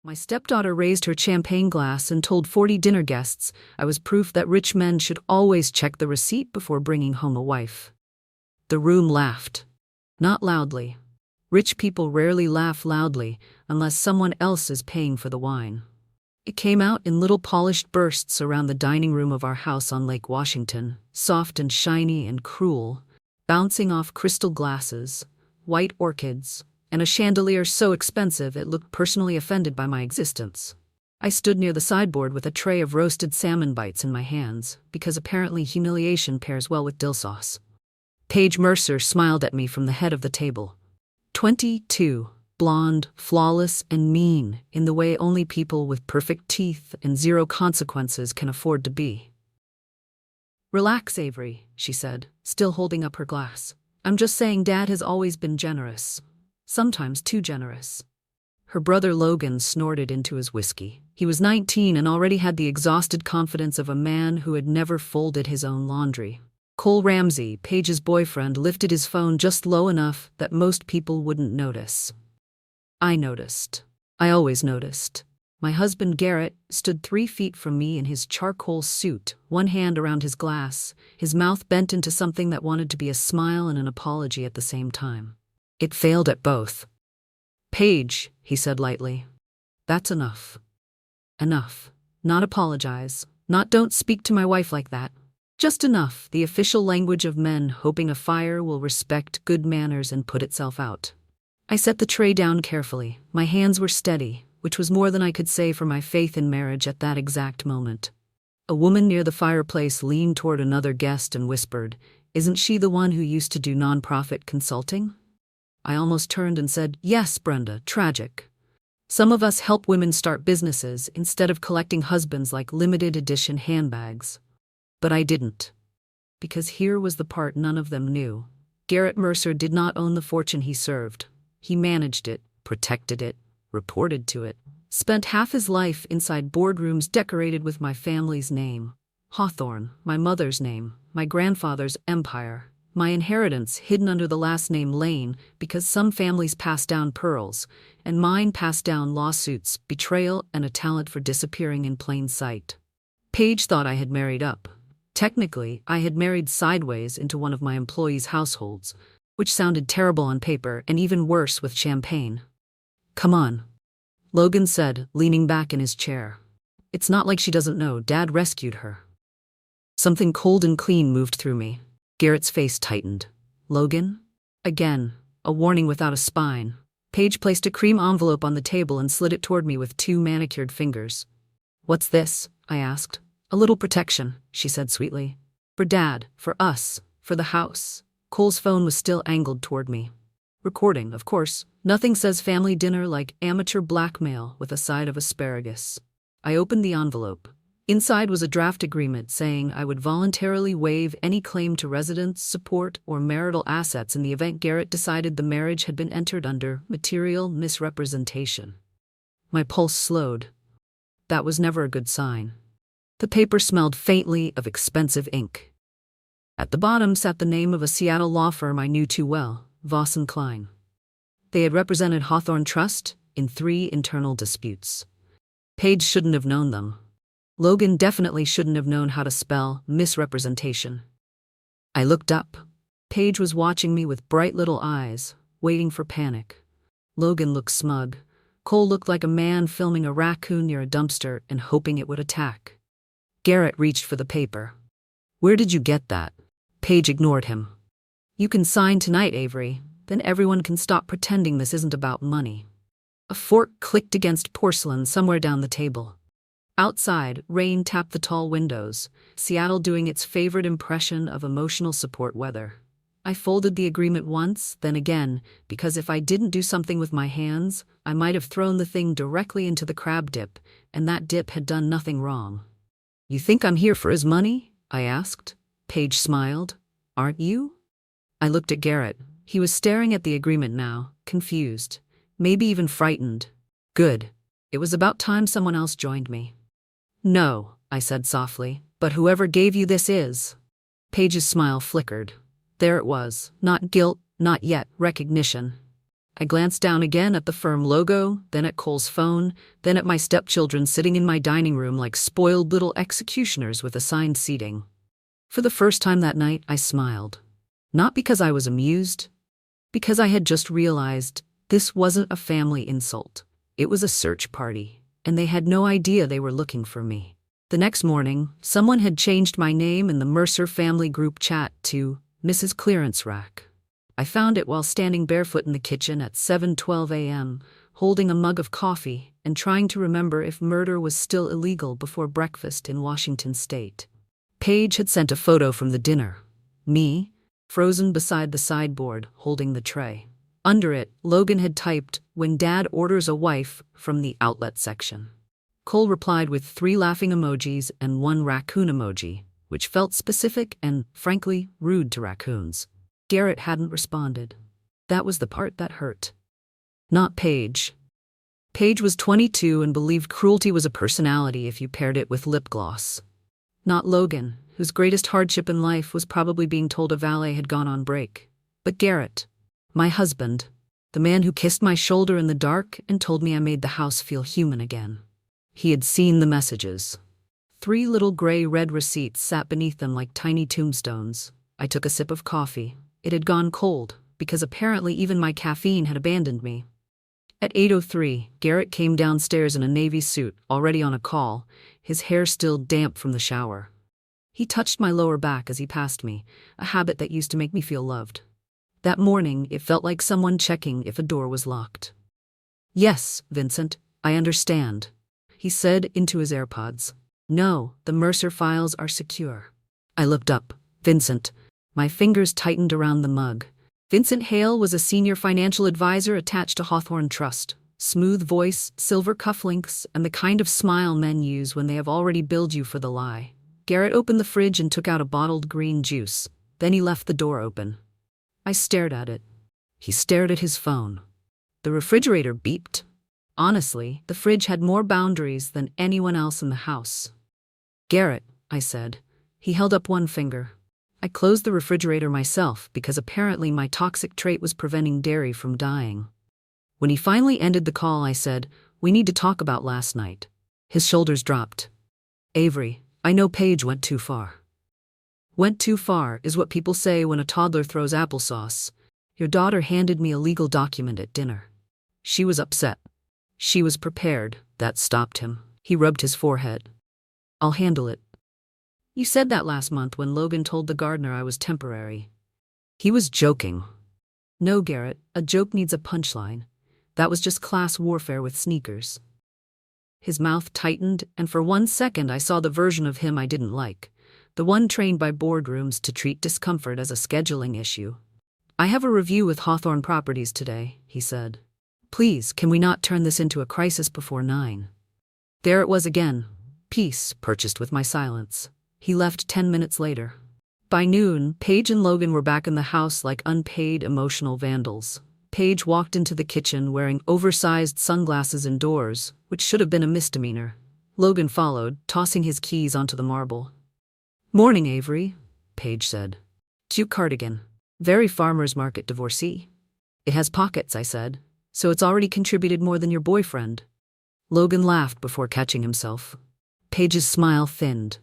My stepdaughter raised her champagne glass and told 40 dinner guests I was proof that rich men should always check the receipt before bringing home a wife. The room laughed. Not loudly. Rich people rarely laugh loudly unless someone else is paying for the wine. It came out in little polished bursts around the dining room of our house on Lake Washington, soft and shiny and cruel, bouncing off crystal glasses, white orchids, and a chandelier so expensive it looked personally offended by my existence. I stood near the sideboard with a tray of roasted salmon bites in my hands, because apparently humiliation pairs well with dill sauce. Paige Mercer smiled at me from the head of the table. 22, blonde, flawless, and mean, in the way only people with perfect teeth and zero consequences can afford to be. "Relax, Avery," she said, still holding up her glass. "I'm just saying Dad has always been generous. Sometimes too generous." Her brother Logan snorted into his whiskey. He was 19 and already had the exhausted confidence of a man who had never folded his own laundry. Cole Ramsey, Paige's boyfriend, lifted his phone just low enough that most people wouldn't notice. I noticed. I always noticed. My husband Garrett stood 3 feet from me in his charcoal suit, one hand around his glass, his mouth bent into something that wanted to be a smile and an apology at the same time. It failed at both. "Paige," he said lightly. "That's enough. Enough. Not apologize. Not don't speak to my wife like that. Just enough, the official language of men hoping a fire will respect good manners and put itself out." I set the tray down carefully. My hands were steady, which was more than I could say for my faith in marriage at that exact moment. A woman near the fireplace leaned toward another guest and whispered, "Isn't she the one who used to do nonprofit consulting?" I almost turned and said, "Yes, Brenda, tragic. Some of us help women start businesses instead of collecting husbands like limited edition handbags." But I didn't. Because here was the part none of them knew. Garrett Mercer did not own the fortune he served. He managed it, protected it, reported to it, spent half his life inside boardrooms decorated with my family's name. Hawthorne, my mother's name, my grandfather's empire. My inheritance hidden under the last name Lane because some families pass down pearls, and mine passed down lawsuits, betrayal, and a talent for disappearing in plain sight. Paige thought I had married up. Technically, I had married sideways into one of my employees' households, which sounded terrible on paper and even worse with champagne. "Come on," Logan said, leaning back in his chair. "It's not like she doesn't know Dad rescued her." Something cold and clean moved through me. Garrett's face tightened. "Logan?" Again, a warning without a spine. Paige placed a cream envelope on the table and slid it toward me with 2 manicured fingers. "What's this?" I asked. "A little protection," she said sweetly. "For Dad, for us, for the house." Cole's phone was still angled toward me. Recording, of course. Nothing says family dinner like amateur blackmail with a side of asparagus. I opened the envelope. Inside was a draft agreement saying I would voluntarily waive any claim to residence, support, or marital assets in the event Garrett decided the marriage had been entered under material misrepresentation. My pulse slowed. That was never a good sign. The paper smelled faintly of expensive ink. At the bottom sat the name of a Seattle law firm I knew too well, Voss & Klein. They had represented Hawthorne Trust in 3 internal disputes. Paige shouldn't have known them. Logan definitely shouldn't have known how to spell misrepresentation. I looked up. Paige was watching me with bright little eyes, waiting for panic. Logan looked smug. Cole looked like a man filming a raccoon near a dumpster and hoping it would attack. Garrett reached for the paper. "Where did you get that?" Paige ignored him. "You can sign tonight, Avery. Then everyone can stop pretending this isn't about money." A fork clicked against porcelain somewhere down the table. Outside, rain tapped the tall windows, Seattle doing its favorite impression of emotional support weather. I folded the agreement once, then again, because if I didn't do something with my hands, I might have thrown the thing directly into the crab dip, and that dip had done nothing wrong. "You think I'm here for his money?" I asked. Paige smiled. "Aren't you?" I looked at Garrett. He was staring at the agreement now, confused, maybe even frightened. Good. It was about time someone else joined me. "No," I said softly, "but whoever gave you this is." Paige's smile flickered. There it was, not guilt, not yet recognition. I glanced down again at the firm logo, then at Cole's phone, then at my stepchildren sitting in my dining room like spoiled little executioners with assigned seating. For the first time that night, I smiled. Not because I was amused, because I had just realized this wasn't a family insult. It was a search party, and they had no idea they were looking for me. The next morning, someone had changed my name in the Mercer family group chat to Mrs. Clearance Rack. I found it while standing barefoot in the kitchen at 7:12 a.m., holding a mug of coffee and trying to remember if murder was still illegal before breakfast in Washington state. Paige had sent a photo from the dinner. Me, frozen beside the sideboard, holding the tray. Under it, Logan had typed, "When Dad orders a wife," from the outlet section. Cole replied with 3 laughing emojis and 1 raccoon emoji, which felt specific and, frankly, rude to raccoons. Garrett hadn't responded. That was the part that hurt. Not Paige. Paige was 22 and believed cruelty was a personality if you paired it with lip gloss. Not Logan, whose greatest hardship in life was probably being told a valet had gone on break. But Garrett, my husband, the man who kissed my shoulder in the dark and told me I made the house feel human again. He had seen the messages. 3 little gray-red receipts sat beneath them like tiny tombstones. I took a sip of coffee. It had gone cold, because apparently even my caffeine had abandoned me. At 8:03, Garrett came downstairs in a navy suit, already on a call, his hair still damp from the shower. He touched my lower back as he passed me, a habit that used to make me feel loved. That morning, it felt like someone checking if a door was locked. "Yes, Vincent, I understand," he said into his AirPods. "No, the Mercer files are secure." I looked up. Vincent. My fingers tightened around the mug. Vincent Hale was a senior financial advisor attached to Hawthorne Trust. Smooth voice, silver cufflinks, and the kind of smile men use when they have already billed you for the lie. Garrett opened the fridge and took out a bottled green juice. Then he left the door open. I stared at it. He stared at his phone. The refrigerator beeped. Honestly, the fridge had more boundaries than anyone else in the house. "Garrett," I said. He held up one finger. I closed the refrigerator myself because apparently my toxic trait was preventing dairy from dying. When he finally ended the call, I said, "We need to talk about last night." His shoulders dropped. "Avery, I know Paige went too far." Went too far is what people say when a toddler throws applesauce. Your daughter handed me a legal document at dinner. She was upset. She was prepared. That stopped him. He rubbed his forehead. "I'll handle it." "You said that last month when Logan told the gardener I was temporary." He was joking. "No, Garrett, a joke needs a punchline. That was just class warfare with sneakers." His mouth tightened, and for 1 second I saw the version of him I didn't like, the one trained by boardrooms to treat discomfort as a scheduling issue. "I have a review with Hawthorne Properties today," he said. "Please, can we not turn this into a crisis before 9? There it was again. Peace purchased with my silence. He left 10 minutes later. By noon, Paige and Logan were back in the house like unpaid emotional vandals. Paige walked into the kitchen wearing oversized sunglasses indoors, which should have been a misdemeanor. Logan followed, tossing his keys onto the marble. "Morning, Avery," Paige said. "Cute cardigan. Very farmer's market divorcee." "It has pockets," I said. "So it's already contributed more than your boyfriend." Logan laughed before catching himself. Paige's smile thinned.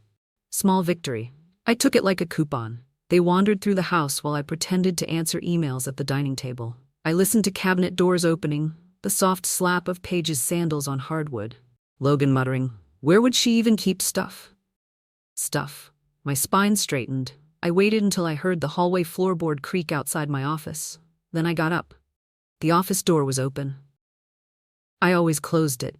Small victory. I took it like a coupon. They wandered through the house while I pretended to answer emails at the dining table. I listened to cabinet doors opening, the soft slap of Paige's sandals on hardwood. Logan muttering, "Where would she even keep stuff?" Stuff. My spine straightened. I waited until I heard the hallway floorboard creak outside my office. Then I got up. The office door was open. I always closed it.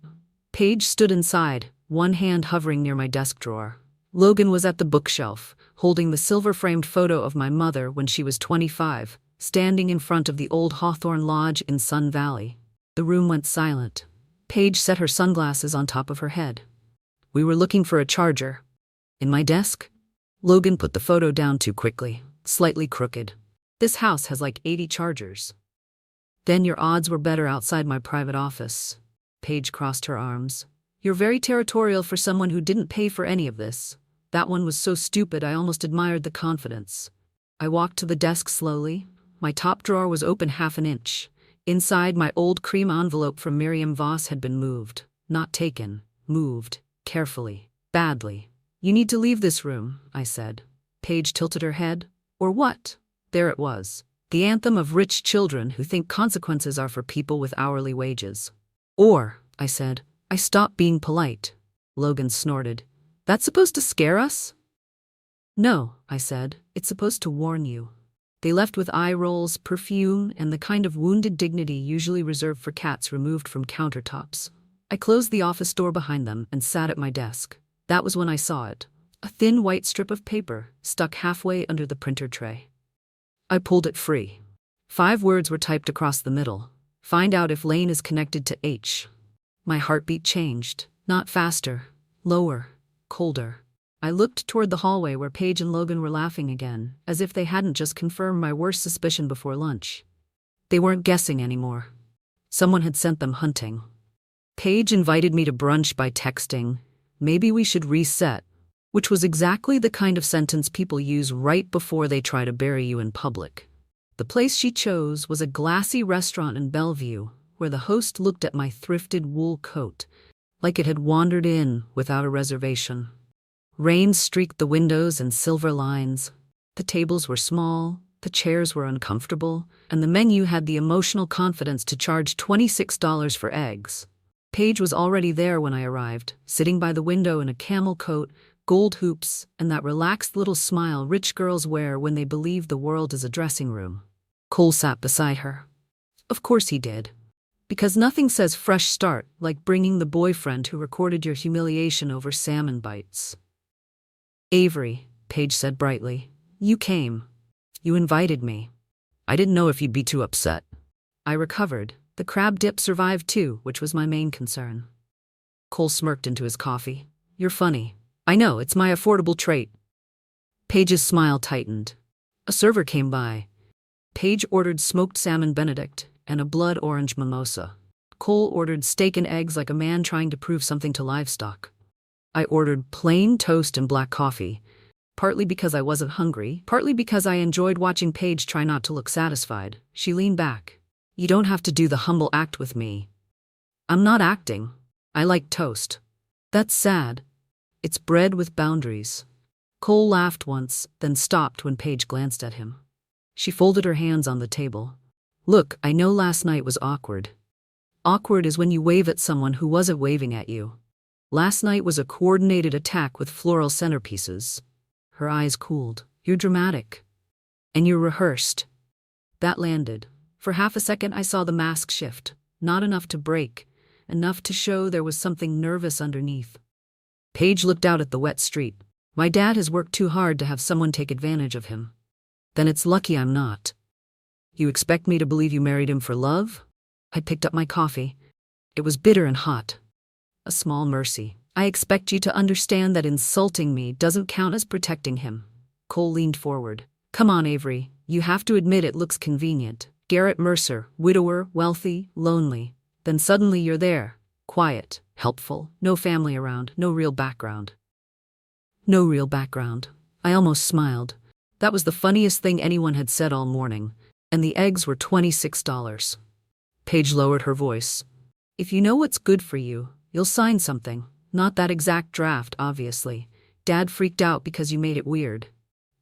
Paige stood inside, one hand hovering near my desk drawer. Logan was at the bookshelf, holding the silver-framed photo of my mother when she was 25, standing in front of the old Hawthorne Lodge in Sun Valley. The room went silent. Paige set her sunglasses on top of her head. "We were looking for a charger." "In my desk?" Logan put the photo down too quickly, slightly crooked. "This house has like 80 chargers." "Then your odds were better outside my private office." Paige crossed her arms. "You're very territorial for someone who didn't pay for any of this." That one was so stupid I almost admired the confidence. I walked to the desk slowly. My top drawer was open half an inch. Inside, my old cream envelope from Miriam Voss had been moved. Not taken. Moved. Carefully. Badly. "You need to leave this room," I said. Paige tilted her head. "Or what?" There it was. The anthem of rich children who think consequences are for people with hourly wages. "Or," I said. "I stopped being polite." Logan snorted. "That's supposed to scare us?" "No," I said. "It's supposed to warn you." They left with eye rolls, perfume, and the kind of wounded dignity usually reserved for cats removed from countertops. I closed the office door behind them and sat at my desk. That was when I saw it. A thin white strip of paper, stuck halfway under the printer tray. I pulled it free. 5 words were typed across the middle. "Find out if Lane is connected to H." My heartbeat changed. Not faster. Lower. Colder. I looked toward the hallway where Paige and Logan were laughing again, as if they hadn't just confirmed my worst suspicion before lunch. They weren't guessing anymore. Someone had sent them hunting. Paige invited me to brunch by texting, "Maybe we should reset," which was exactly the kind of sentence people use right before they try to bury you in public. The place she chose was a glassy restaurant in Bellevue, where the host looked at my thrifted wool coat, like it had wandered in without a reservation. Rain streaked the windows in silver lines. The tables were small, the chairs were uncomfortable, and the menu had the emotional confidence to charge $26 for eggs. Paige was already there when I arrived, sitting by the window in a camel coat, gold hoops, and that relaxed little smile rich girls wear when they believe the world is a dressing room. Cole sat beside her. Of course he did. Because nothing says fresh start like bringing the boyfriend who recorded your humiliation over salmon bites. "Avery," Paige said brightly, "you came. You invited me. I didn't know if you'd be too upset." I recovered. The crab dip survived too, which was my main concern. Cole smirked into his coffee. "You're funny. I know, it's my affordable trait." Paige's smile tightened. A server came by. Paige ordered smoked salmon Benedict and a blood orange mimosa. Cole ordered steak and eggs like a man trying to prove something to livestock. I ordered plain toast and black coffee, partly because I wasn't hungry, partly because I enjoyed watching Paige try not to look satisfied. She leaned back. "You don't have to do the humble act with me." "I'm not acting. I like toast." "That's sad. It's bread with boundaries." Cole laughed once, then stopped when Paige glanced at him. She folded her hands on the table. "Look, I know last night was awkward. Awkward is when you wave at someone who wasn't waving at you. Last night was a coordinated attack with floral centerpieces." Her eyes cooled. "You're dramatic. And you're rehearsed." That landed. For half a second I saw the mask shift. Not enough to break, enough to show there was something nervous underneath. Paige looked out at the wet street. "My dad has worked too hard to have someone take advantage of him." "Then it's lucky I'm not." "You expect me to believe you married him for love?" I picked up my coffee. It was bitter and hot. "A small mercy. I expect you to understand that insulting me doesn't count as protecting him." Cole leaned forward. "Come on, Avery. You have to admit it looks convenient. Garrett Mercer, widower, wealthy, lonely. Then suddenly you're there. Quiet, helpful, no family around, no real background." No real background. I almost smiled. That was the funniest thing anyone had said all morning. And the eggs were $26. Paige lowered her voice. "If you know what's good for you, you'll sign something. Not that exact draft, obviously. Dad freaked out because you made it weird."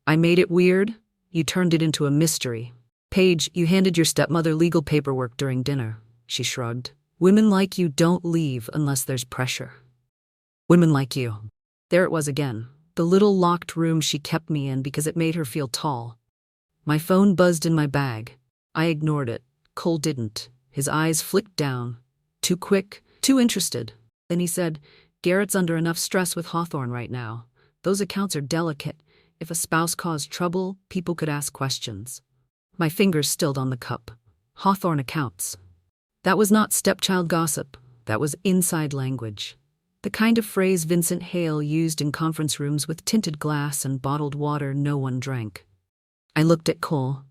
"I made it weird? You turned it into a mystery." "Paige, you handed your stepmother legal paperwork during dinner." She shrugged. "Women like you don't leave unless there's pressure." "Women like you." There it was again. The little locked room she kept me in because it made her feel tall. My phone buzzed in my bag. I ignored it. Cole didn't. His eyes flicked down. Too quick, too interested. Then he said, "Garrett's under enough stress with Hawthorne right now. Those accounts are delicate. If a spouse caused trouble, people could ask questions." My fingers stilled on the cup. Hawthorne accounts. That was not stepchild gossip. That was inside language. The kind of phrase Vincent Hale used in conference rooms with tinted glass and bottled water no one drank. I looked at Cole.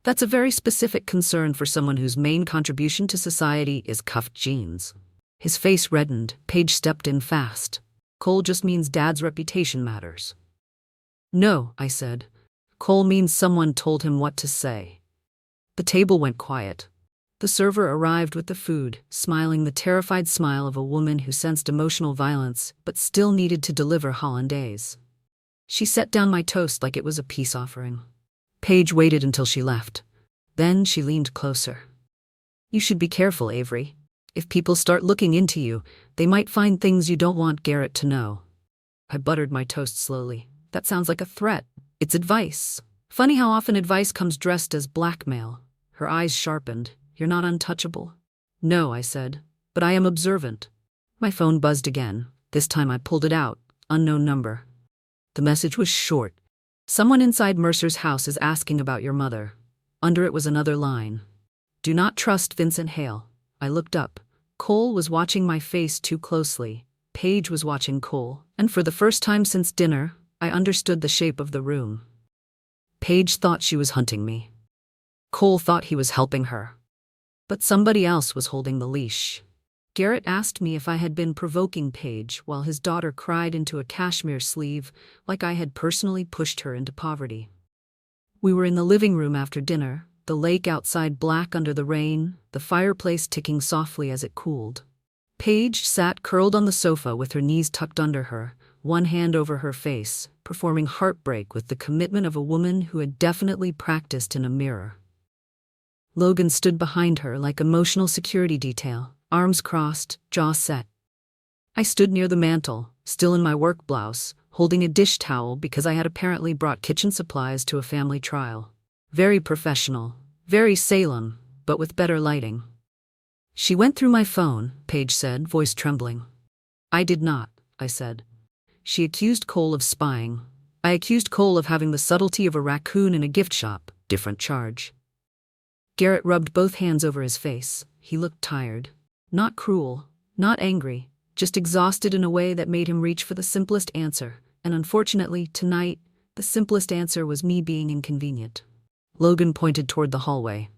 That's a very specific concern for someone whose main contribution to society is cuffed jeans. His face reddened. Paige stepped in fast. "Cole just means Dad's reputation matters." "No," I said. "Cole means someone told him what to say." The table went quiet. The server arrived with the food, smiling the terrified smile of a woman who sensed emotional violence but still needed to deliver hollandaise. She set down my toast like it was a peace offering. Paige waited until she left. Then she leaned closer. "You should be careful, Avery. If people start looking into you, they might find things you don't want Garrett to know." I buttered my toast slowly. "That sounds like a threat. It's advice. Funny how often advice comes dressed as blackmail." Her eyes sharpened. "You're not untouchable." "No," I said, "but I am observant." My phone buzzed again. This time I pulled it out. Unknown number. The message was short. "Someone inside Mercer's house is asking about your mother." Under it was another line. "Do not trust Vincent Hale." I looked up. Cole was watching my face too closely. Paige was watching Cole, and for the first time since dinner, I understood the shape of the room. Paige thought she was hunting me. Cole thought he was helping her. But somebody else was holding the leash. Garrett asked me if I had been provoking Paige while his daughter cried into a cashmere sleeve like I had personally pushed her into poverty. We were in the living room after dinner, the lake outside black under the rain, the fireplace ticking softly as it cooled. Paige sat curled on the sofa with her knees tucked under her, one hand over her face, performing heartbreak with the commitment of a woman who had definitely practiced in a mirror. Logan stood behind her like emotional security detail, arms crossed, jaw set. I stood near the mantel, still in my work blouse, holding a dish towel because I had apparently brought kitchen supplies to a family trial. Very professional, very Salem, but with better lighting. "She went through my phone," Paige said, voice trembling. "I did not," I said. "She accused Cole of spying. I accused Cole of having the subtlety of a raccoon in a gift shop, different charge." Garrett rubbed both hands over his face. He looked tired. Not cruel, not angry, just exhausted in a way that made him reach for the simplest answer, and unfortunately, tonight, the simplest answer was me being inconvenient. Logan pointed toward the hallway.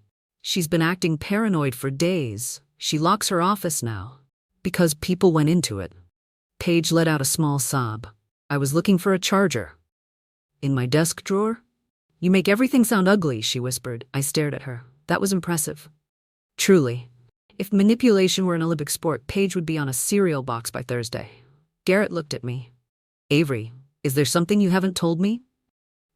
"She's been acting paranoid for days. She locks her office now. Because people went into it." Paige let out a small sob. "I was looking for a charger." "In my desk drawer?" "You make everything sound ugly," she whispered. I stared at her. That was impressive. Truly. If manipulation were an Olympic sport, Paige would be on a cereal box by Thursday. Garrett looked at me. "Avery, is there something you haven't told me?"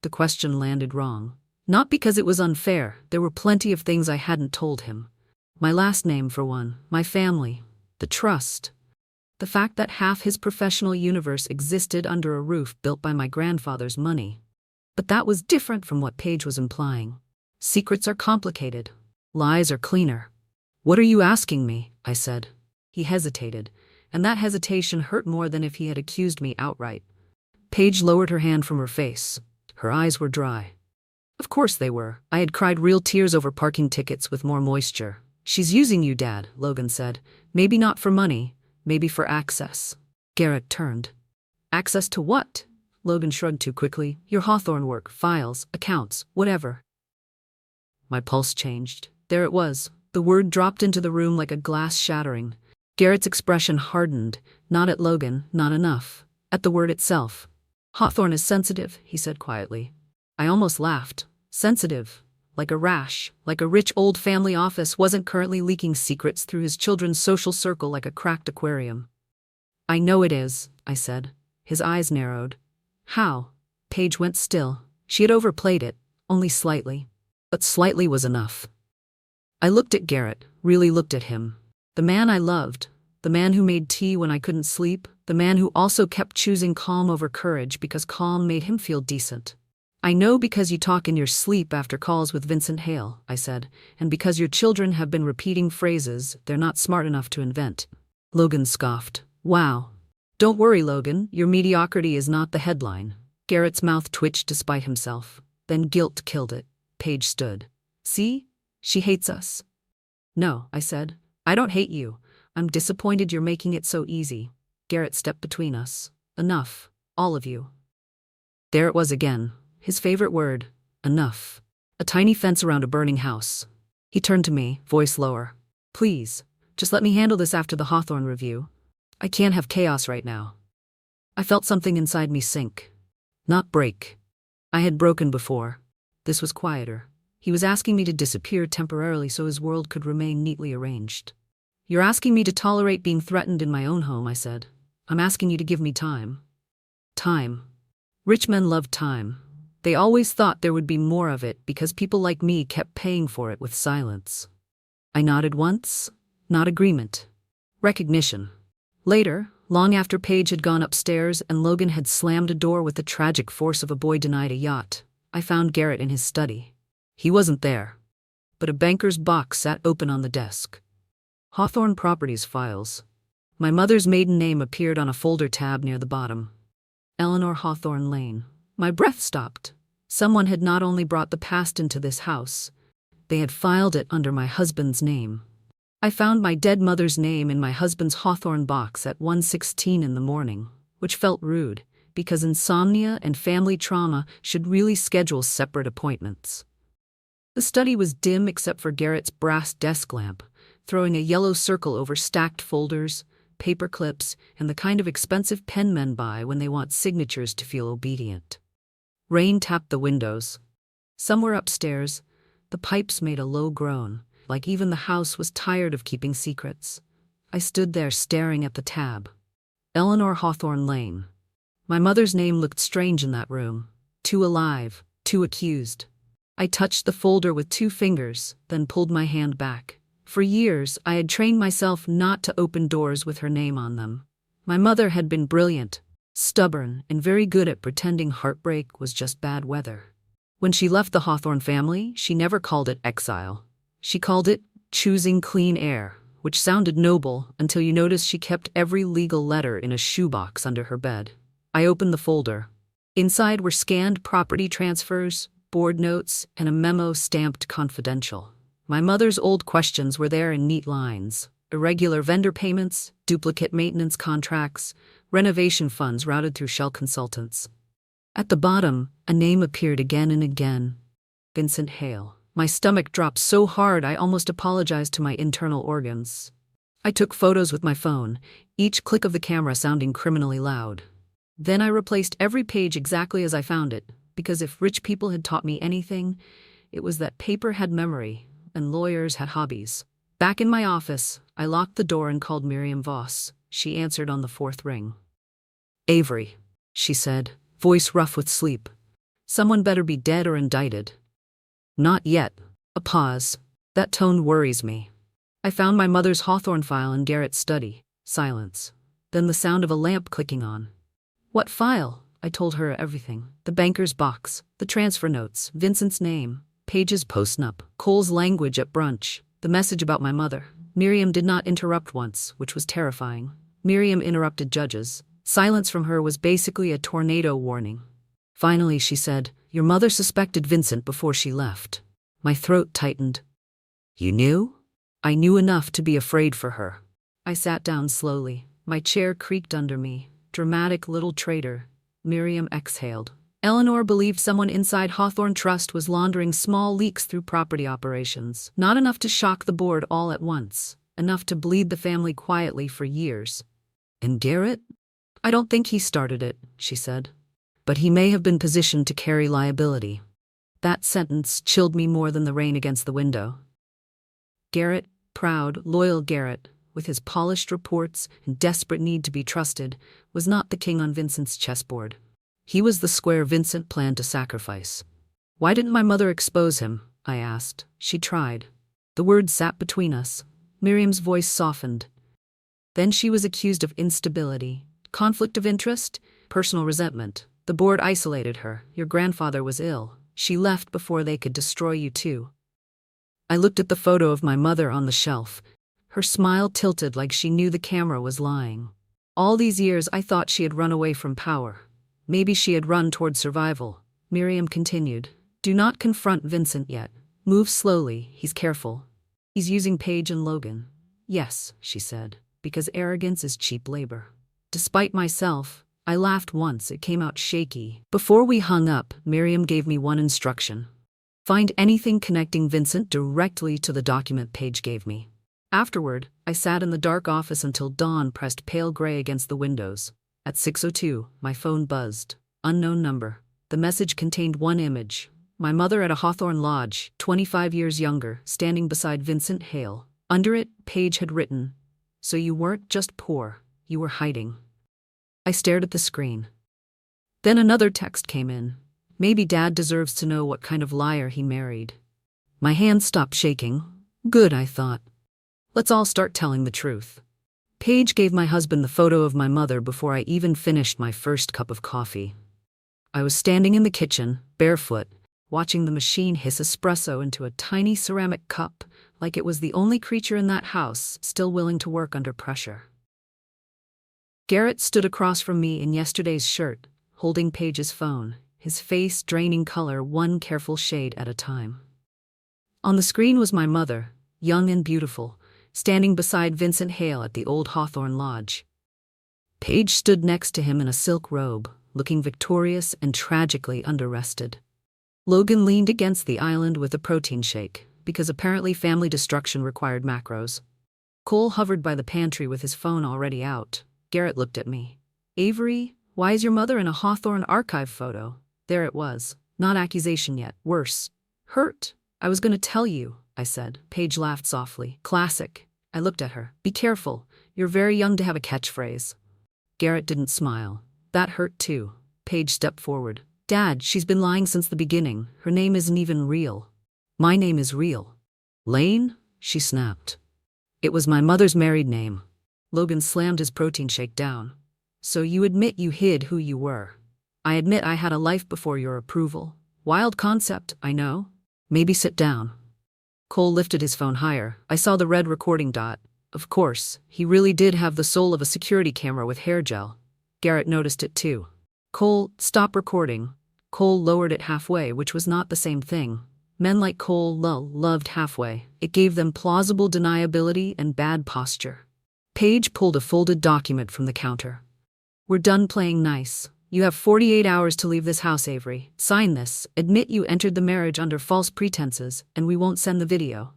The question landed wrong. Not because it was unfair, there were plenty of things I hadn't told him. My last name, for one, my family, the trust. The fact that half his professional universe existed under a roof built by my grandfather's money. But that was different from what Paige was implying. Secrets are complicated. Lies are cleaner. "What are you asking me?" I said. He hesitated, and that hesitation hurt more than if he had accused me outright. Paige lowered her hand from her face. Her eyes were dry. Of course they were. I had cried real tears over parking tickets with more moisture. "She's using you, Dad," Logan said. "Maybe not for money, maybe for access." Garrett turned. "Access to what?" Logan shrugged too quickly. "Your Hawthorne work, files, accounts, whatever." My pulse changed. There it was. The word dropped into the room like a glass shattering. Garrett's expression hardened. Not at Logan, not enough. At the word itself. "Hawthorne is sensitive," he said quietly. I almost laughed. Sensitive. Like a rash. Like a rich old family office wasn't currently leaking secrets through his children's social circle like a cracked aquarium. "I know it is," I said. His eyes narrowed. "How?" Paige went still. She had overplayed it, only slightly. But slightly was enough. I looked at Garrett, really looked at him. The man I loved, the man who made tea when I couldn't sleep, the man who also kept choosing calm over courage because calm made him feel decent. "I know because you talk in your sleep after calls with Vincent Hale," I said, "and because your children have been repeating phrases they're not smart enough to invent." Logan scoffed. "Wow. Don't worry, Logan, your mediocrity is not the headline." Garrett's mouth twitched despite himself. Then guilt killed it. Paige stood. "See? She hates us." "No," I said. "I don't hate you. I'm disappointed you're making it so easy." Garrett stepped between us. "Enough. All of you." There it was again. His favorite word. Enough. A tiny fence around a burning house. He turned to me, voice lower. "Please, just let me handle this after the Hawthorne review. I can't have chaos right now." I felt something inside me sink. Not break. I had broken before. This was quieter. He was asking me to disappear temporarily so his world could remain neatly arranged. You're asking me to tolerate being threatened in my own home, I said. I'm asking you to give me time. Time. Rich men love time. They always thought there would be more of it because people like me kept paying for it with silence. I nodded once. Not agreement. Recognition. Later, long after Paige had gone upstairs and Logan had slammed a door with the tragic force of a boy denied a yacht, I found Garrett in his study. He wasn't there, but a banker's box sat open on the desk. Hawthorne Properties files. My mother's maiden name appeared on a folder tab near the bottom. Eleanor Hawthorne Lane. My breath stopped. Someone had not only brought the past into this house, they had filed it under my husband's name. I found my dead mother's name in my husband's Hawthorne box at 1:16 in the morning, which felt rude, because insomnia and family trauma should really schedule separate appointments. The study was dim except for Garrett's brass desk lamp, throwing a yellow circle over stacked folders, paper clips, and the kind of expensive pen men buy when they want signatures to feel obedient. Rain tapped the windows. Somewhere upstairs, the pipes made a low groan, like even the house was tired of keeping secrets. I stood there staring at the tab. Eleanor Hawthorne Lane. My mother's name looked strange in that room. Too alive, too accused. I touched the folder with 2 fingers, then pulled my hand back. For years, I had trained myself not to open doors with her name on them. My mother had been brilliant, stubborn, and very good at pretending heartbreak was just bad weather. When she left the Hawthorne family, she never called it exile. She called it choosing clean air, which sounded noble until you noticed she kept every legal letter in a shoebox under her bed. I opened the folder. Inside were scanned property transfers, board notes, and a memo stamped confidential. My mother's old questions were there in neat lines. Irregular vendor payments, duplicate maintenance contracts, renovation funds routed through shell consultants. At the bottom, a name appeared again and again. Vincent Hale. My stomach dropped so hard I almost apologized to my internal organs. I took photos with my phone, each click of the camera sounding criminally loud. Then I replaced every page exactly as I found it, because if rich people had taught me anything, it was that paper had memory, and lawyers had hobbies. Back in my office, I locked the door and called Miriam Voss. She answered on the 4th ring. Avery, she said, voice rough with sleep. Someone better be dead or indicted. Not yet. A pause. That tone worries me. I found my mother's Hawthorne file in Garrett's study. Silence. Then the sound of a lamp clicking on. What file? I told her everything. The banker's box, the transfer notes, Vincent's name, Paige's post-nup, Cole's language at brunch, the message about my mother. Miriam did not interrupt once, which was terrifying. Miriam interrupted judges. Silence from her was basically a tornado warning. Finally, she said, "Your mother suspected Vincent before she left." My throat tightened. You knew? I knew enough to be afraid for her. I sat down slowly. My chair creaked under me. Dramatic little traitor. Miriam exhaled. Eleanor believed someone inside Hawthorne Trust was laundering small leaks through property operations. Not enough to shock the board all at once. Enough to bleed the family quietly for years. And Garrett? I don't think he started it, she said. But he may have been positioned to carry liability. That sentence chilled me more than the rain against the window. Garrett, proud, loyal Garrett, with his polished reports and desperate need to be trusted, was not the king on Vincent's chessboard. He was the square Vincent planned to sacrifice. Why didn't my mother expose him? I asked. She tried. The words sat between us. Miriam's voice softened. Then she was accused of instability, conflict of interest, personal resentment. The board isolated her. Your grandfather was ill. She left before they could destroy you too. I looked at the photo of my mother on the shelf. Her smile tilted like she knew the camera was lying. All these years I thought she had run away from power. Maybe she had run toward survival. Miriam continued. Do not confront Vincent yet. Move slowly, he's careful. He's using Paige and Logan. Yes, she said, because arrogance is cheap labor. Despite myself, I laughed once. It came out shaky. Before we hung up, Miriam gave me one instruction. Find anything connecting Vincent directly to the document Paige gave me. Afterward, I sat in the dark office until dawn pressed pale gray against the windows. At 6:02, my phone buzzed. Unknown number. The message contained one image. My mother at a Hawthorne lodge, 25 years younger, standing beside Vincent Hale. Under it, Paige had written, "So you weren't just poor, you were hiding." I stared at the screen. Then another text came in. Maybe Dad deserves to know what kind of liar he married. My hand stopped shaking. Good, I thought. Let's all start telling the truth. Paige gave my husband the photo of my mother before I even finished my first cup of coffee. I was standing in the kitchen, barefoot, watching the machine hiss espresso into a tiny ceramic cup, like it was the only creature in that house still willing to work under pressure. Garrett stood across from me in yesterday's shirt, holding Paige's phone, his face draining color one careful shade at a time. On the screen was my mother, young and beautiful, standing beside Vincent Hale at the old Hawthorne lodge. Paige stood next to him in a silk robe, looking victorious and tragically underrested. Logan leaned against the island with a protein shake, because apparently family destruction required macros. Cole hovered by the pantry with his phone already out. Garrett looked at me. "Avery, why is your mother in a Hawthorne archive photo?" There it was. Not accusation yet. Worse. Hurt. "I was going to tell you," I said. Paige laughed softly. Classic. I looked at her. "Be careful. You're very young to have a catchphrase." Garrett didn't smile. That hurt too. Paige stepped forward. "Dad, she's been lying since the beginning. Her name isn't even real." "My name is real." "Lane?" she snapped. "It was my mother's married name." Logan slammed his protein shake down. "So you admit you hid who you were?" "I admit I had a life before your approval." "Wild concept, I know. Maybe sit down." Cole lifted his phone higher. I saw the red recording dot. Of course, he really did have the soul of a security camera with hair gel. Garrett noticed it too. "Cole, stop recording." Cole lowered it halfway, which was not the same thing. Men like Cole loved halfway. It gave them plausible deniability and bad posture. Paige pulled a folded document from the counter. "We're done playing nice. You have 48 hours to leave this house, Avery. Sign this, admit you entered the marriage under false pretenses, and we won't send the video."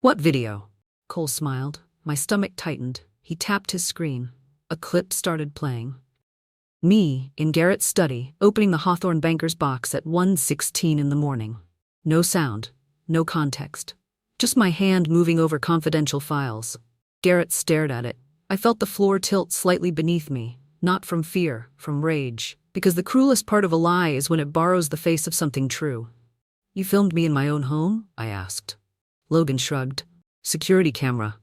"What video?" Cole smiled. My stomach tightened. He tapped his screen. A clip started playing. Me, in Garrett's study, opening the Hawthorne banker's box at 1:16 in the morning. No sound, no context. Just my hand moving over confidential files. Garrett stared at it. I felt the floor tilt slightly beneath me, not from fear, from rage, because the cruelest part of a lie is when it borrows the face of something true. "You filmed me in my own home?" I asked. Logan shrugged. "Security camera."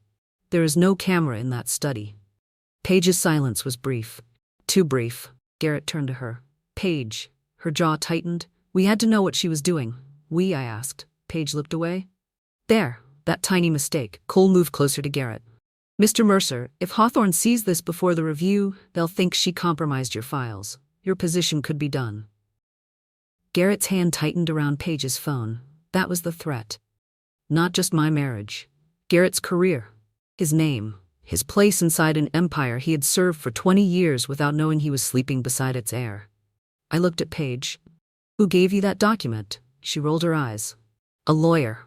"There is no camera in that study." Paige's silence was brief. Too brief. Garrett turned to her. "Paige." Her jaw tightened. "We had to know what she was doing." "We?" I asked. Paige looked away. "There, that tiny mistake." Cole moved closer to Garrett. "Mr. Mercer, if Hawthorne sees this before the review, they'll think she compromised your files. Your position could be done." Garrett's hand tightened around Paige's phone. That was the threat. Not just my marriage. Garrett's career. His name. His place inside an empire he had served for 20 years without knowing he was sleeping beside its heir. I looked at Paige. "Who gave you that document?" She rolled her eyes. "A lawyer."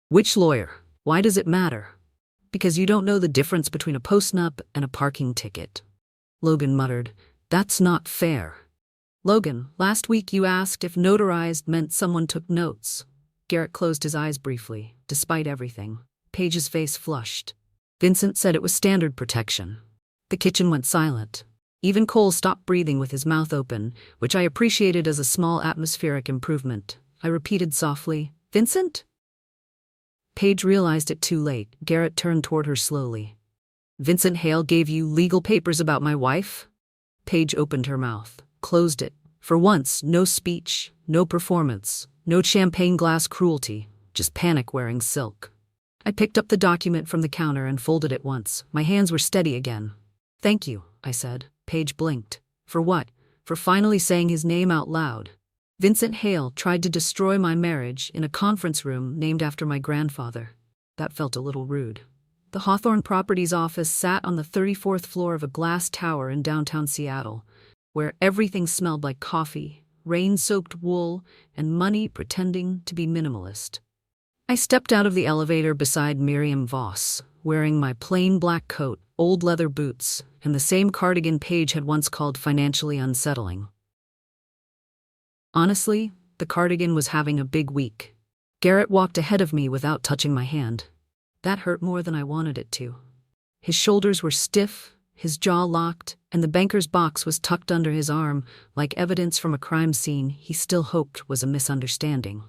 "Which lawyer? Why does it matter?" "Because you don't know the difference between a postnup and a parking ticket." Logan muttered, "That's not fair." "Logan, last week you asked if notarized meant someone took notes." Garrett closed his eyes briefly, despite everything. Paige's face flushed. "Vincent said it was standard protection." The kitchen went silent. Even Cole stopped breathing with his mouth open, which I appreciated as a small atmospheric improvement. I repeated softly, "Vincent?" Paige realized it too late. Garrett turned toward her slowly. "Vincent Hale gave you legal papers about my wife?" Paige opened her mouth, closed it. For once, no speech, no performance, no champagne glass cruelty, just panic wearing silk. I picked up the document from the counter and folded it once. My hands were steady again. "Thank you," I said. Paige blinked. "For what?" "For finally saying his name out loud. Vincent Hale tried to destroy my marriage in a conference room named after my grandfather." That felt a little rude. The Hawthorne Properties office sat on the 34th floor of a glass tower in downtown Seattle, where everything smelled like coffee, rain-soaked wool, and money pretending to be minimalist. I stepped out of the elevator beside Miriam Voss, wearing my plain black coat, old leather boots, and the same cardigan Paige had once called financially unsettling. Honestly, The cardigan was having a big week. Garrett walked ahead of me without touching my hand. That hurt more than I wanted it to. His shoulders were stiff, his jaw locked, and the banker's box was tucked under his arm, like evidence from a crime scene he still hoped was a misunderstanding.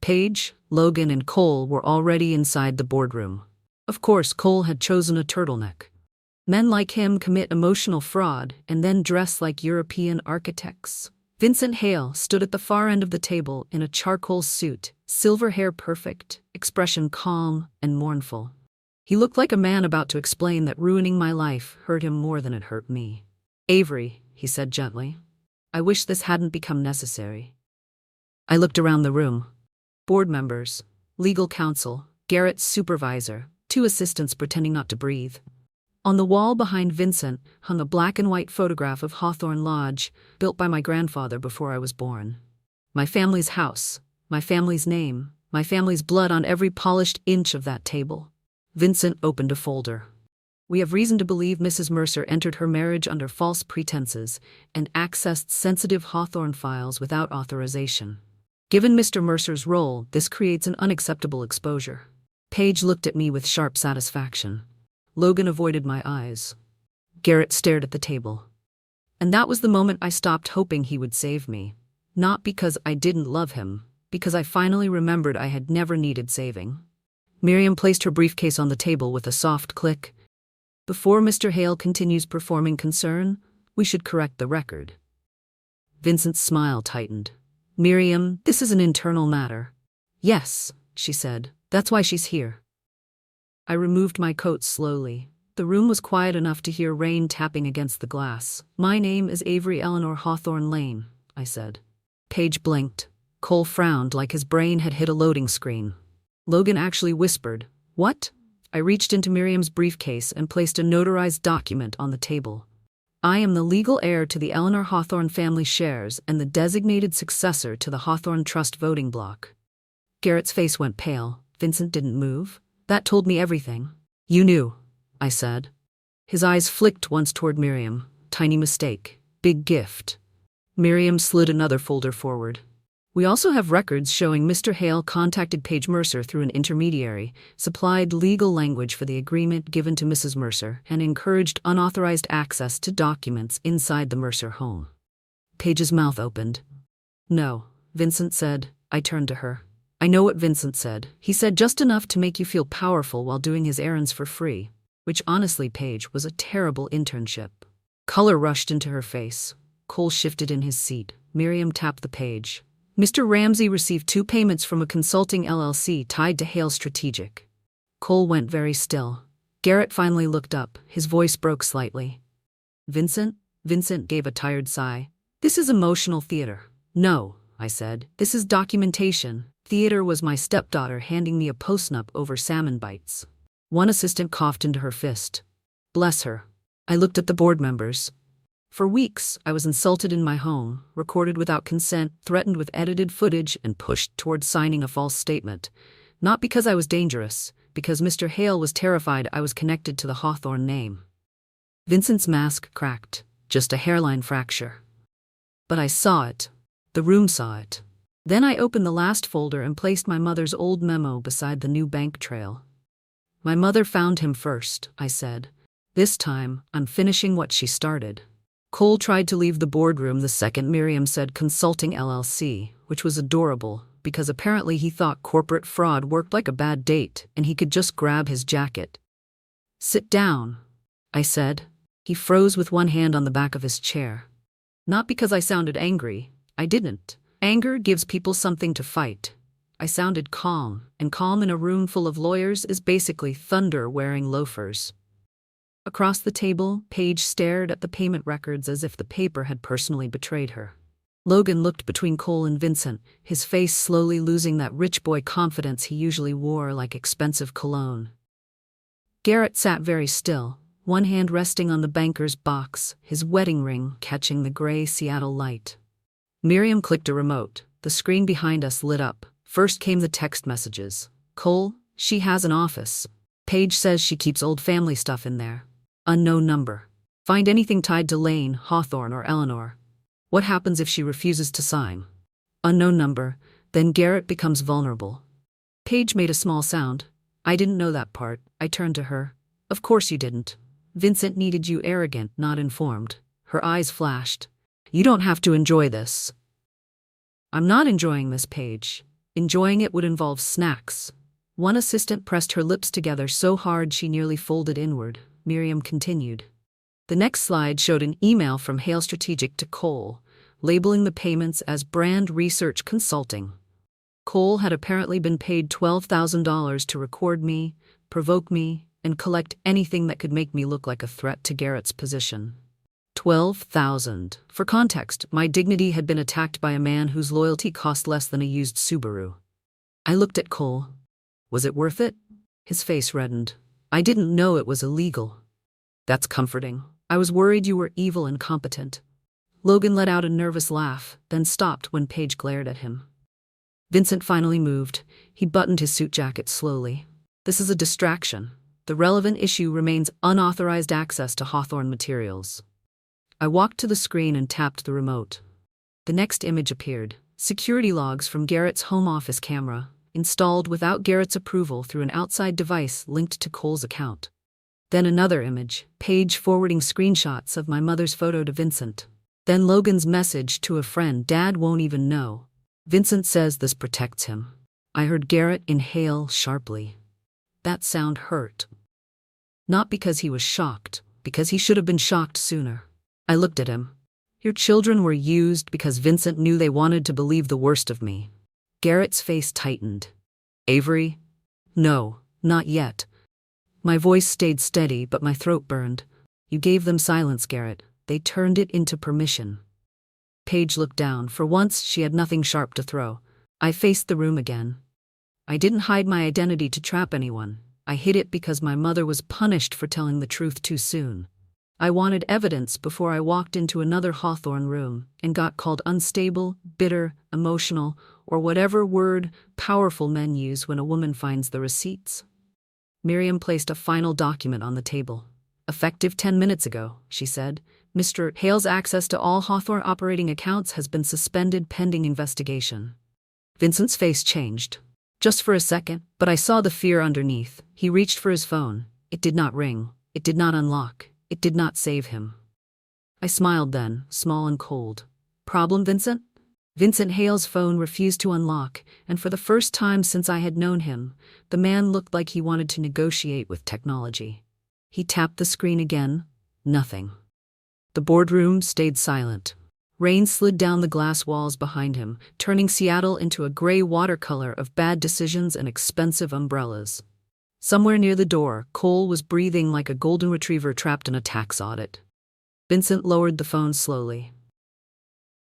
Paige, Logan, and Cole were already inside the boardroom. Of course, Cole had chosen a turtleneck. Men like him commit emotional fraud and then dress like European architects. Vincent Hale stood at the far end of the table in a charcoal suit, silver hair perfect, expression calm and mournful. He looked like a man about to explain that ruining my life hurt him more than it hurt me. "Avery," he said gently, "I wish this hadn't become necessary." I looked around the room. Board members, legal counsel, Garrett's supervisor, 2 assistants pretending not to breathe. On the wall behind Vincent hung a black and white photograph of Hawthorne Lodge, built by my grandfather before I was born. My family's house, my family's name, my family's blood on every polished inch of that table. Vincent opened a folder. "We have reason to believe Mrs. Mercer entered her marriage under false pretenses and accessed sensitive Hawthorne files without authorization. Given Mr. Mercer's role, this creates an unacceptable exposure." Paige looked at me with sharp satisfaction. Logan avoided my eyes. Garrett stared at the table. And that was the moment I stopped hoping he would save me. Not because I didn't love him, because I finally remembered I had never needed saving. Miriam placed her briefcase on the table with a soft click. "Before Mr. Hale continues performing concern, we should correct the record." Vincent's smile tightened. "Miriam, this is an internal matter." "Yes," she said, "that's why she's here." I removed my coat slowly. The room was quiet enough to hear rain tapping against the glass. "My name is Avery Eleanor Hawthorne Lane," I said. Paige blinked. Cole frowned like his brain had hit a loading screen. Logan actually whispered, "What?" I reached into Miriam's briefcase and placed a notarized document on the table. "I am the legal heir to the Eleanor Hawthorne family shares and the designated successor to the Hawthorne Trust voting block." Garrett's face went pale. Vincent didn't move. That told me everything. "You knew," I said. His eyes flicked once toward Miriam. "Tiny mistake. Big gift." Miriam slid another folder forward. "We also have records showing Mr. Hale contacted Paige Mercer through an intermediary, supplied legal language for the agreement given to Mrs. Mercer, and encouraged unauthorized access to documents inside the Mercer home." Paige's mouth opened. "No," Vincent said. I turned to her. "I know what Vincent said. He said just enough to make you feel powerful while doing his errands for free," which honestly, Paige, was a terrible internship. Color rushed into her face. Cole shifted in his seat. Miriam tapped the page. "Mr. Ramsey received 2 payments from a consulting LLC tied to Hale Strategic." Cole went very still. Garrett finally looked up. His voice broke slightly. "Vincent?" Vincent gave a tired sigh. "This is emotional theater." "No," I said. "This is documentation. Theater was my stepdaughter handing me a post-nup over salmon bites." One assistant coughed into her fist. "Bless her." I looked at the board members. For weeks, I was insulted in my home, recorded without consent, threatened with edited footage, and pushed towards signing a false statement. Not because I was dangerous, because Mr. Hale was terrified I was connected to the Hawthorne name. Vincent's mask cracked, just a hairline fracture. But I saw it. The room saw it. Then I opened the last folder and placed my mother's old memo beside the new bank trail. "My mother found him first," I said. "This time, I'm finishing what she started." Cole tried to leave the boardroom the second Miriam said consulting LLC, which was adorable, because apparently he thought corporate fraud worked like a bad date and he could just grab his jacket. "Sit down," I said. He froze with one hand on the back of his chair. Not because I sounded angry. I didn't. Anger gives people something to fight. I sounded calm, and calm in a room full of lawyers is basically thunder wearing loafers. Across the table, Paige stared at the payment records as if the paper had personally betrayed her. Logan looked between Cole and Vincent, his face slowly losing that rich boy confidence he usually wore like expensive cologne. Garrett sat very still, one hand resting on the banker's box, his wedding ring catching the gray Seattle light. Miriam clicked a remote. The screen behind us lit up. First came the text messages. "Cole, she has an office. Paige says she keeps old family stuff in there. Unknown number. Find anything tied to Lane, Hawthorne, or Eleanor. What happens if she refuses to sign? Unknown number. Then Garrett becomes vulnerable. Paige made a small sound. I didn't know that part. I turned to her. Of course you didn't. Vincent needed you arrogant, not informed. Her eyes flashed. You don't have to enjoy this. I'm not enjoying this, Paige. Enjoying it would involve snacks. One assistant pressed her lips together so hard she nearly folded inward. Miriam continued. The next slide showed an email from Heir Strategic to Cole, labeling the payments as brand research consulting. Cole had apparently been paid $12,000 to record me, provoke me, and collect anything that could make me look like a threat to Garrett's position. $12,000. For context, my dignity had been attacked by a man whose loyalty cost less than a used Subaru. I looked at Cole. Was it worth it? His face reddened. I didn't know it was illegal. That's comforting. I was worried you were evil and competent. Logan let out a nervous laugh, then stopped when Paige glared at him. Vincent finally moved. He buttoned his suit jacket slowly. This is a distraction. The relevant issue remains unauthorized access to Hawthorne materials. I walked to the screen and tapped the remote. The next image appeared. Security logs from Garrett's home office camera, installed without Garrett's approval through an outside device linked to Cole's account. Then another image, Paige forwarding screenshots of my mother's photo to Vincent. Then Logan's message to a friend Dad won't even know. Vincent says this protects him. I heard Garrett inhale sharply. That sound hurt. Not because he was shocked, because he should have been shocked sooner. I looked at him. Your children were used because Vincent knew they wanted to believe the worst of me. Garrett's face tightened. Avery? No, not yet. My voice stayed steady, but my throat burned. You gave them silence, Garrett. They turned it into permission. Paige looked down. For once, she had nothing sharp to throw. I faced the room again. I didn't hide my identity to trap anyone. I hid it because my mother was punished for telling the truth too soon. I wanted evidence before I walked into another Hawthorne room and got called unstable, bitter, emotional, or whatever word powerful men use when a woman finds the receipts. Miriam placed a final document on the table. Effective 10 minutes ago, she said. Mr. Hale's access to all Hawthorne operating accounts has been suspended pending investigation. Vincent's face changed. Just for a second, but I saw the fear underneath. He reached for his phone. It did not ring. It did not unlock. It did not save him. I smiled then, small and cold. Problem, Vincent? Vincent Hale's phone refused to unlock, and for the first time since I had known him, the man looked like he wanted to negotiate with technology. He tapped the screen again. Nothing. The boardroom stayed silent. Rain slid down the glass walls behind him, turning Seattle into a gray watercolor of bad decisions and expensive umbrellas. Somewhere near the door, Cole was breathing like a golden retriever trapped in a tax audit. Vincent lowered the phone slowly.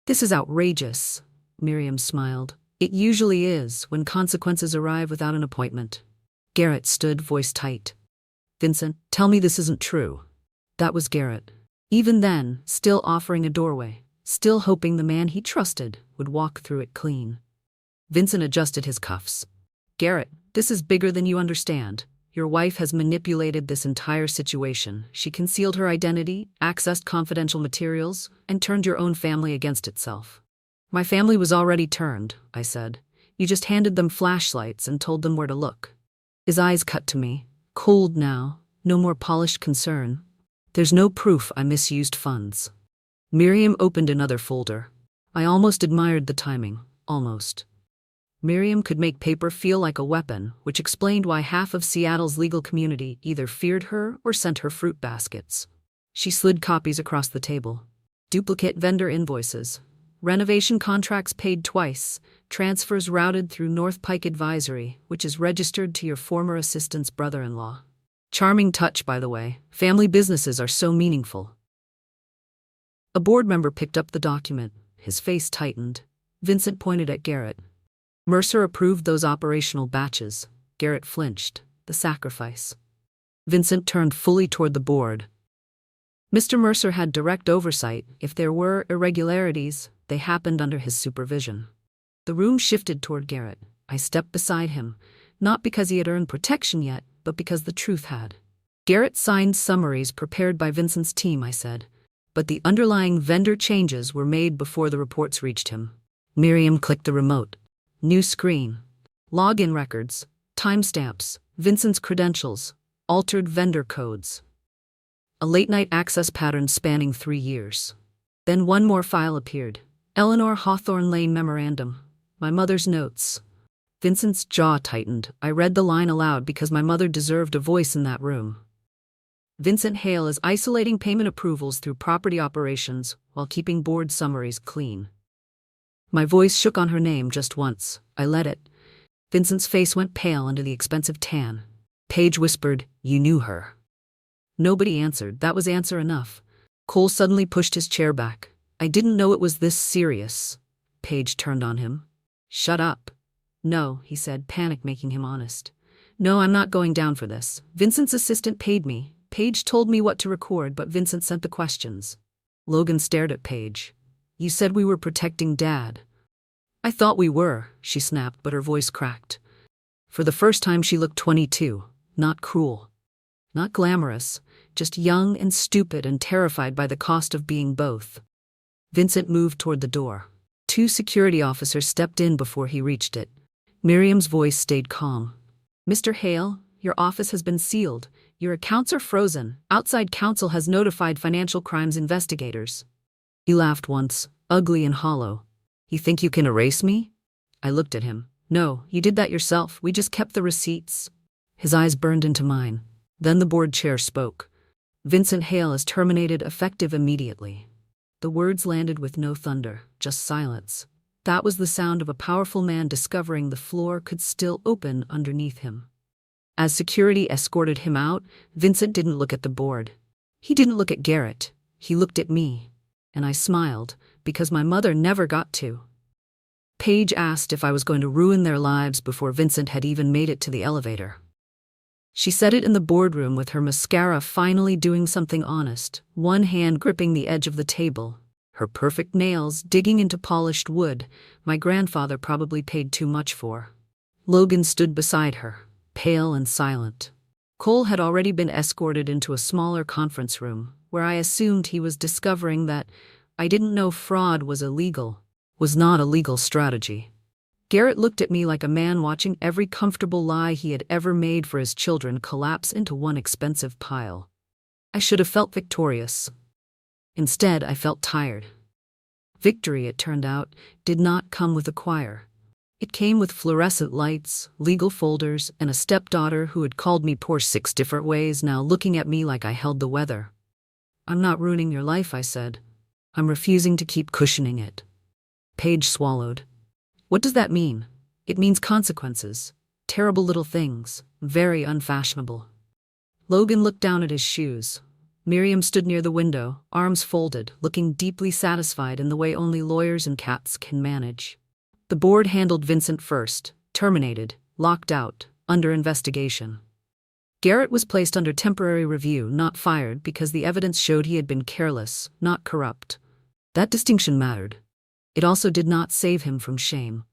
This is outrageous, Miriam smiled. It usually is, when consequences arrive without an appointment. Garrett stood, voice tight. Vincent, tell me this isn't true. That was Garrett. Even then, still offering a doorway, still hoping the man he trusted would walk through it clean. Vincent adjusted his cuffs. Garrett, this is bigger than you understand. Your wife has manipulated this entire situation. She concealed her identity, accessed confidential materials, and turned your own family against itself. My family was already turned, I said. You just handed them flashlights and told them where to look. His eyes cut to me, cold now, no more polished concern. There's no proof I misused funds. Miriam opened another folder. I almost admired the timing, almost. Miriam could make paper feel like a weapon, which explained why half of Seattle's legal community either feared her or sent her fruit baskets. She slid copies across the table. Duplicate vendor invoices. Renovation contracts paid twice. Transfers routed through North Pike Advisory, which is registered to your former assistant's brother-in-law. Charming touch, by the way. Family businesses are so meaningful. A board member picked up the document. His face tightened. Vincent pointed at Garrett. Mercer approved those operational batches. Garrett flinched. The sacrifice. Vincent turned fully toward the board. Mr. Mercer had direct oversight. If there were irregularities, they happened under his supervision. The room shifted toward Garrett. I stepped beside him, not because he had earned protection yet, but because the truth had. Garrett signed summaries prepared by Vincent's team, I said, but the underlying vendor changes were made before the reports reached him. Miriam clicked the remote. New screen. Login records. Timestamps. Vincent's credentials. Altered vendor codes. A late-night access pattern spanning 3 years. Then one more file appeared. Eleanor Hawthorne Lane Memorandum. My mother's notes. Vincent's jaw tightened. I read the line aloud because my mother deserved a voice in that room. Vincent Hale is isolating payment approvals through property operations while keeping board summaries clean. My voice shook on her name just once. I let it. Vincent's face went pale under the expensive tan. Paige whispered, "You knew her." Nobody answered. That was answer enough. Cole suddenly pushed his chair back. "I didn't know it was this serious." Paige turned on him. "Shut up." "No," he said, panic making him honest. "No, I'm not going down for this. Vincent's assistant paid me. Paige told me what to record, but Vincent sent the questions." Logan stared at Paige. "You said we were protecting Dad." "I thought we were," she snapped, but her voice cracked. For the first time she looked 22, not cruel. Not glamorous, just young and stupid and terrified by the cost of being both. Vincent moved toward the door. 2 security officers stepped in before he reached it. Miriam's voice stayed calm. "Mr. Hale, your office has been sealed. Your accounts are frozen. Outside counsel has notified financial crimes investigators." He laughed once, ugly and hollow. "You think you can erase me?" I looked at him. "No, you did that yourself. We just kept the receipts." His eyes burned into mine. Then the board chair spoke. "Vincent Hale is terminated effective immediately." The words landed with no thunder, just silence. That was the sound of a powerful man discovering the floor could still open underneath him. As security escorted him out, Vincent didn't look at the board. He didn't look at Garrett. He looked at me. And I smiled, because my mother never got to. Paige asked if I was going to ruin their lives before Vincent had even made it to the elevator. She said it in the boardroom with her mascara finally doing something honest, one hand gripping the edge of the table, her perfect nails digging into polished wood my grandfather probably paid too much for. Logan stood beside her, pale and silent. Cole had already been escorted into a smaller conference room, where I assumed he was discovering that I didn't know fraud was illegal, was not a legal strategy. Garrett looked at me like a man watching every comfortable lie he had ever made for his children collapse into one expensive pile. I should have felt victorious. Instead, I felt tired. Victory, it turned out, did not come with a choir. It came with fluorescent lights, legal folders, and a stepdaughter who had called me poor 6 different ways, now looking at me like I held the weather. "I'm not ruining your life," I said. "I'm refusing to keep cushioning it." Paige swallowed. "What does that mean?" "It means consequences. Terrible little things. Very unfashionable." Logan looked down at his shoes. Miriam stood near the window, arms folded, looking deeply satisfied in the way only lawyers and cats can manage. The board handled Vincent first, terminated, locked out, under investigation. Garrett was placed under temporary review, not fired, because the evidence showed he had been careless, not corrupt. That distinction mattered. It also did not save him from shame.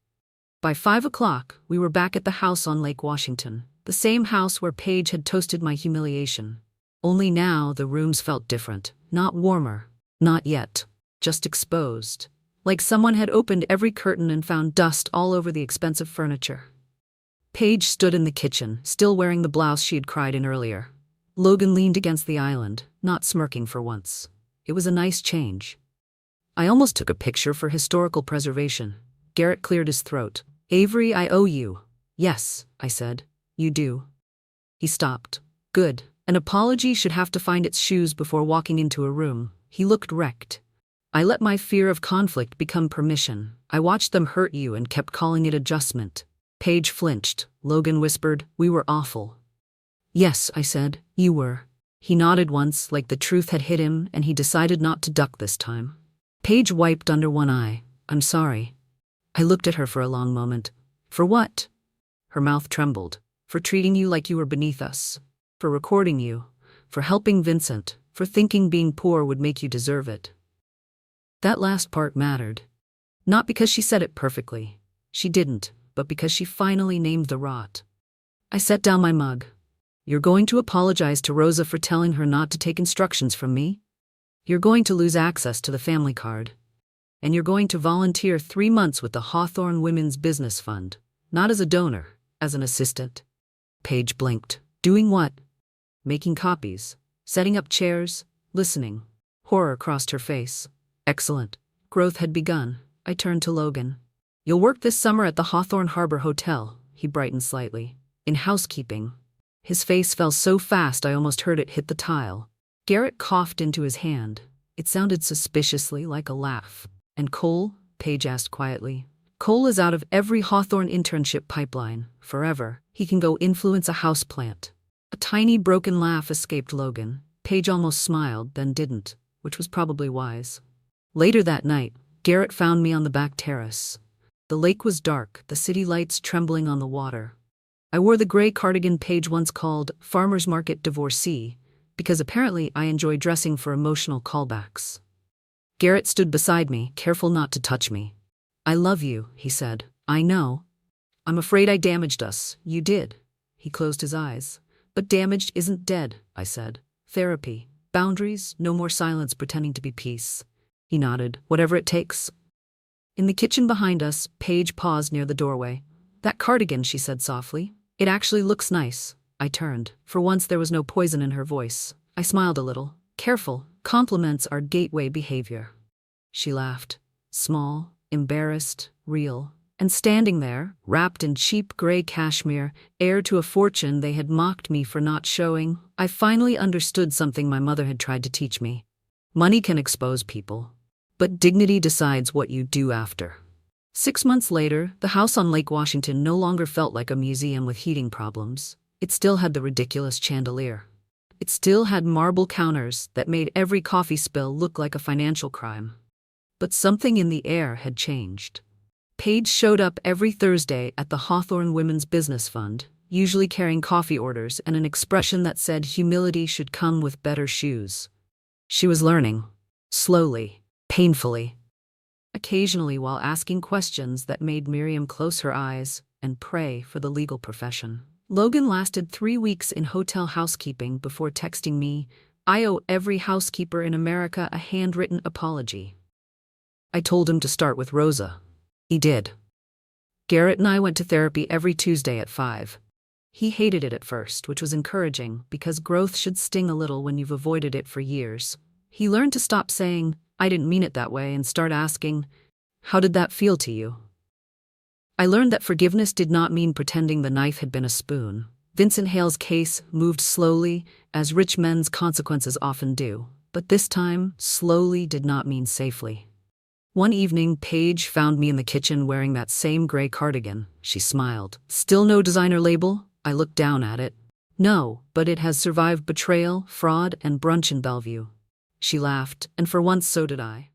By 5 o'clock, we were back at the house on Lake Washington, the same house where Paige had toasted my humiliation. Only now the rooms felt different, not warmer, not yet, just exposed. Like someone had opened every curtain and found dust all over the expensive furniture. Paige stood in the kitchen, still wearing the blouse she had cried in earlier. Logan leaned against the island, not smirking for once. It was a nice change. I almost took a picture for historical preservation. Garrett cleared his throat. "Avery, I owe you." "Yes," I said. "You do." He stopped. "Good. An apology should have to find its shoes before walking into a room." He looked wrecked. "I let my fear of conflict become permission. I watched them hurt you and kept calling it adjustment." Paige flinched. Logan whispered, "We were awful." "Yes," I said, "you were." He nodded once, like the truth had hit him, and he decided not to duck this time. Paige wiped under one eye. "I'm sorry." I looked at her for a long moment. "For what?" Her mouth trembled. "For treating you like you were beneath us. For recording you. For helping Vincent. For thinking being poor would make you deserve it." That last part mattered. Not because she said it perfectly. She didn't, but because she finally named the rot. I set down my mug. "You're going to apologize to Rosa for telling her not to take instructions from me? You're going to lose access to the family card." And you're going to volunteer 3 months with the Hawthorne Women's Business Fund. Not as a donor, as an assistant. Paige blinked. Doing what? Making copies, setting up chairs, listening. Horror crossed her face. Excellent. Growth had begun. I turned to Logan. You'll work this summer at the Hawthorne Harbor Hotel. He brightened slightly. In housekeeping. His face fell so fast I almost heard it hit the tile. Garrett coughed into his hand. It sounded suspiciously like a laugh. And Cole? Paige asked quietly. Cole is out of every Hawthorne internship pipeline. Forever. He can go influence a houseplant. A tiny broken laugh escaped Logan. Paige almost smiled, then didn't, which was probably wise. Later that night, Garrett found me on the back terrace. The lake was dark, the city lights trembling on the water. I wore the gray cardigan Paige once called farmer's market divorcee, because apparently I enjoy dressing for emotional callbacks. Garrett stood beside me, careful not to touch me. I love you, he said. I know. I'm afraid I damaged us. You did. He closed his eyes. But damaged isn't dead, I said. Therapy. Boundaries, no more silence pretending to be peace. He nodded. Whatever it takes. In the kitchen behind us, Paige paused near the doorway. That cardigan, she said softly. It actually looks nice. I turned. For once there was no poison in her voice. I smiled a little. Careful. Compliments are gateway behavior. She laughed. Small, embarrassed, real. And standing there, wrapped in cheap gray cashmere, heir to a fortune they had mocked me for not showing, I finally understood something my mother had tried to teach me. Money can expose people, but dignity decides what you do after. 6 months later, the house on Lake Washington no longer felt like a museum with heating problems. It still had the ridiculous chandelier. It still had marble counters that made every coffee spill look like a financial crime. But something in the air had changed. Paige showed up every Thursday at the Hawthorne Women's Business Fund, usually carrying coffee orders and an expression that said humility should come with better shoes. She was learning. Slowly. Painfully. Occasionally while asking questions that made Miriam close her eyes and pray for the legal profession. Logan lasted 3 weeks in hotel housekeeping before texting me, I owe every housekeeper in America a handwritten apology. I told him to start with Rosa. He did. Garrett and I went to therapy every Tuesday at 5. He hated it at first, which was encouraging because growth should sting a little when you've avoided it for years. He learned to stop saying, I didn't mean it that way, and start asking, how did that feel to you? I learned that forgiveness did not mean pretending the knife had been a spoon. Vincent Hale's case moved slowly, as rich men's consequences often do. But this time, slowly did not mean safely. One evening, Paige found me in the kitchen wearing that same gray cardigan. She smiled. Still no designer label? I looked down at it. No, but it has survived betrayal, fraud, and brunch in Bellevue. She laughed, and for once so did I.